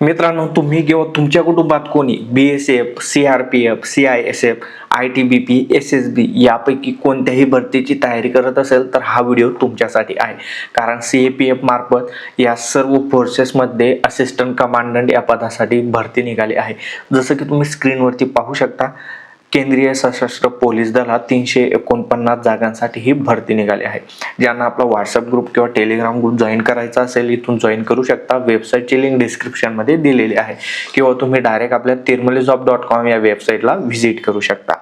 मित्रांनो, तुम्ही किंवा तुमच्या कुटुंबात कोणी BSF, CRPF, CISF, ITBP, SSB यापैकी कोणत्याही भरतीची तयारी करत असेल तर हा व्हिडिओ तुमच्यासाठी आहे. कारण CAPF मार्फत या सर्व फोर्सेसमध्ये असिस्टंट कमांडंट या पदासाठी भरती निघाली आहे. जसं की तुम्ही स्क्रीनवरती पाहू शकता, केंद्रीय सशस्त्र पोलीस दलात 349 जागांसाठी ही भरती निघाली आहे. ज्यांना आपला व्हॉट्सअप ग्रुप किंवा टेलिग्राम ग्रुप जॉईन करायचा असेल, इथून जॉईन करू शकता. वेबसाईटची लिंक डिस्क्रिप्शन मध्ये दिलेली आहे किंवा तुम्ही डायरेक्ट आपल्या tirmalijob.com या वेबसाईटला व्हिजिट करू शकता.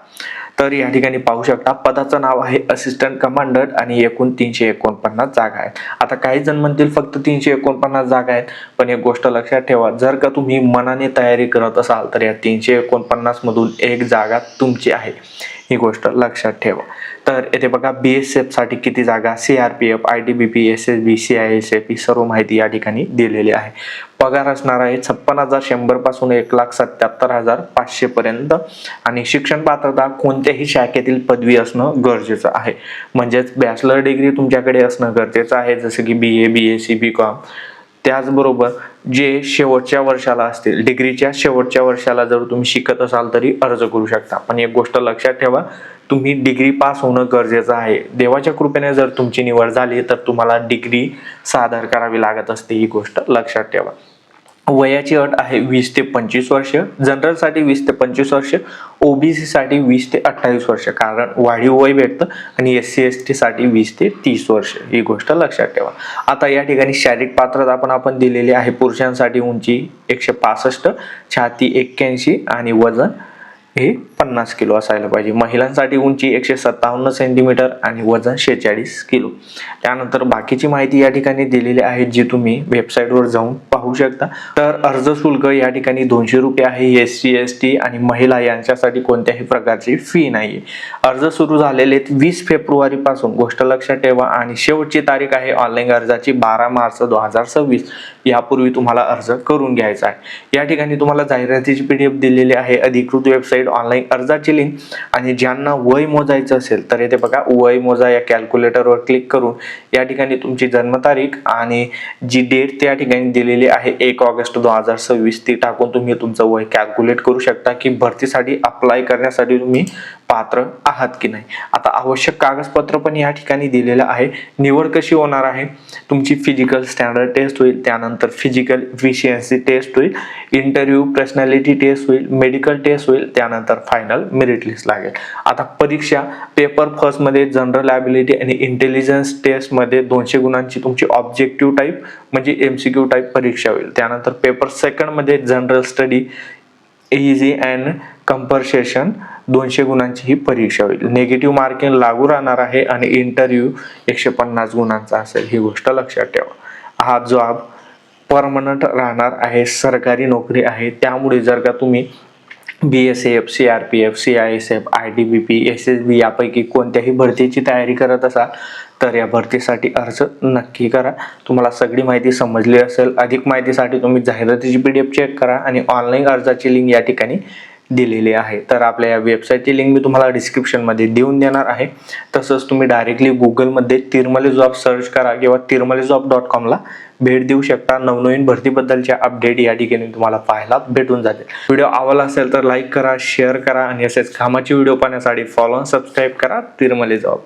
तर या ठिकाणी पाहू शकता, पदाचं नाव आहे असिस्टंट कमांडंट आणि एकूण 349 जागा आहेत. आता काही जण म्हणतील फक्त 349 जागा आहेत, पण एक गोष्ट लक्षात ठेवा, जर का तुम्ही मनाने तयारी करत असाल तर या 349 मधून एक जागा तुमची आहे, ही गोष्ट लक्षात ठेवा. तर येथे बघा, BSF साठी किती जागा, CRPF, ITBP, SSB, CISF ही सर्व माहिती या ठिकाणी दिलेली आहे. पगार असणार आहे 56,100 पासून 1,77,500 पर्यंत आणि शिक्षण पात्रता कोणत्याही शाखेतील पदवी असणं गरजेचं आहे. म्हणजेच बॅचलर डिग्री तुमच्याकडे असणं गरजेचं आहे, जसं की BA, BSc, BCom. त्याचबरोबर जे शेवटच्या वर्षाला असतील, डिग्रीच्या शेवटच्या वर्षाला जर तुम्ही शिकत असाल तरी अर्ज करू शकता. पण एक गोष्ट लक्षात ठेवा, तुम्ही डिग्री पास होणं गरजेचं आहे. देवाच्या कृपेने जर तुमची निवड झाली तर तुम्हाला डिग्री सादर करावी लागत असते, ही गोष्ट लक्षात ठेवा. वयाची अट आहे 20 ते 25 वर्ष, जनरल साठी 20 ते 25 वर्ष, OBC साठी 20 ते 28 वर्ष, कारण वाढीव वय भेटतं, आणि SC ST साठी 20 ते 30 वर्ष, ही गोष्ट लक्षात ठेवा. आता या ठिकाणी शारीरिक पात्रता पण आपण दिलेली आहे. पुरुषांसाठी उंची 165, छाती 81 आणि वजन हे 50 किलो असायला पाहिजे. महिलांसाठी उंची 157 सेंटीमीटर आणि वजन 46 किलो. त्यानंतर बाकीची माहिती या ठिकाणी दिलेली आहे, जी तुम्ही वेबसाईटवर जाऊन पाहू शकता. तर अर्ज शुल्क या ठिकाणी 200 रुपये आहे. SC ST आणि महिला यांच्यासाठी कोणत्याही प्रकारची फी नाही. अर्ज सुरू झालेले 20 फेब्रुवारी पासून, गोष्ट लक्षात ठेवा, आणि शेवटची तारीख आहे ऑनलाईन अर्जाची 12 मार्च 2026. यापूर्वी तुम्हाला अर्ज करून घ्यायचा आहे. या ठिकाणी तुम्हाला जाहिरातीची PDF दिलेली आहे, अधिकृत वेबसाईट, ऑनलाईन अर्जाची लिंक. आणि ज्यांना वय मोजायचं असेल तर येथे बघा, वय मोजा या कॅल्क्युलेटरवर क्लिक करून या ठिकाणी तुमची जन्मतारीख आणि जी डेट त्या ठिकाणी दिलेली आहे 1 ऑगस्ट 2026 ती टाकून तुम्ही तुमचं वय कॅल्क्युलेट करू शकता की भरतीसाठी अप्लाय करण्यासाठी तुम्ही पात्र आहात की नाही. आता आवश्यक कागदपत्र पण या ठिकाणी दिलेलं आहे. निवड कशी होणार आहे, तुमची फिजिकल स्टँडर्ड टेस्ट होईल, त्यानंतर फिजिकल इफिशियन्सी टेस्ट होईल, इंटरव्ह्यू पर्सनॅलिटी टेस्ट होईल, मेडिकल टेस्ट होईल, त्यानंतर फायनल मेरिट लिस्ट लागेल. आता परीक्षा पेपर फर्स्ट मध्ये जनरल ॲबिलिटी आणि इंटेलिजन्स टेस्ट मध्ये 200 गुणांची तुमची ऑब्जेक्टिव्ह टाईप म्हणजे MCQ टाईप परीक्षा होईल. त्यानंतर पेपर सेकंड मध्ये जनरल स्टडी इझी अँड कंपरसेशन 200 गुणांची ही परीक्षा होईल. नेगेटिव्ह मार्किंग लागू राहणार आहे आणि इंटरव्ह्यू 150 गुणांचा असेल, ही गोष्ट लक्षात ठेवा. हा जॉब परमनंट राहणार आहे, सरकारी नोकरी आहे. त्यामुळे जर का तुम्ही BSF, CRPF, CISF, ITBP, SSB यापैकी कोणत्याही भरतीची तयारी करत असाल तर या भरतीसाठी अर्ज नक्की करा. तुम्हाला सगळी माहिती समजली असेल. अधिक माहितीसाठी तुम्ही जाहिरातीची PDF चेक करा आणि ऑनलाईन अर्जाची लिंक या ठिकाणी दिलेली आहे. तर आपल्या या वेबसाईटची लिंक मी तुम्हाला डिस्क्रिप्शन मध्ये देऊन देणार आहे. तसंच तुम्ही डायरेक्टली गुगलमध्ये तिरमले जॉब सर्च करा किंवा tirmalijob.com ला भेट देऊ शकता. नवनवीन भरतीबद्दलच्या अपडेट या ठिकाणी तुम्हाला पाहायला भेटून जातील. व्हिडिओ आवडला असेल तर लाईक करा, शेअर करा आणि असेच कामाचे व्हिडिओ पाहण्यासाठी फॉलो आणि सबस्क्राईब करा तिरमले जॉब.